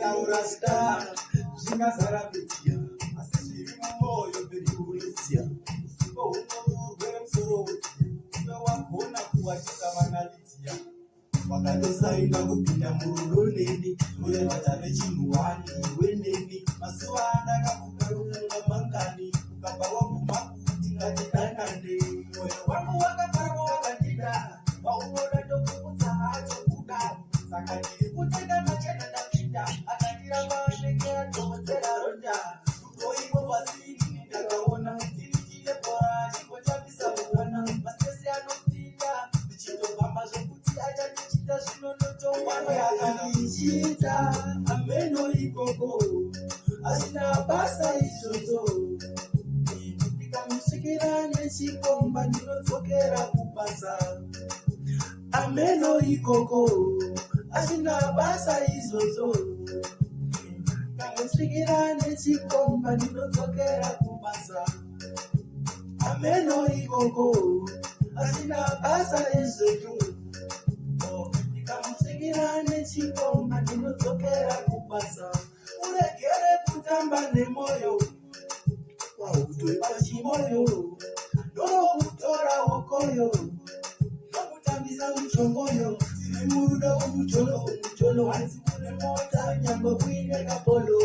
taurasta zvingazarapitia asi zviri mumwoyo perikuresia usipo hunourwere musoro uve wagona kuwachisa vanalitia wakatosaina kupinda murudo neni ureva tave chinhu wani iwe neni masuva andakakukarunga mangani ukabva waguma kuti ngatidanane mwoyo wangu wakagara wakandida waunoda tokuudza hacho kuda saka ndiri kutenda machena ndapinda akandiramba anenge atodzera ronda utoimo pasini ndakaona ndirichine bora chingotambisa mukana masese anopinda ndichitofamba zvokuti achandichita zvinonotongwano yakandichita ameno ikoko asina basa izvozvo ndikamusvikira nechikomba ndinodzokera kubasa ameno ikoko asina basa izvozvo ndikamusvikira nechikomba ndinodzokera kubasa ameno ikoko asina basa izvozvo ndikamusvikira nechikomba ndinodzokera kubasa uregere kutamba nemoyo wautoipa chimoyo ndokutora wokoyo nokutambisa muchongoyo tiri murudo womucholo womucholo hansi kune mota nyangwe kuine kapolo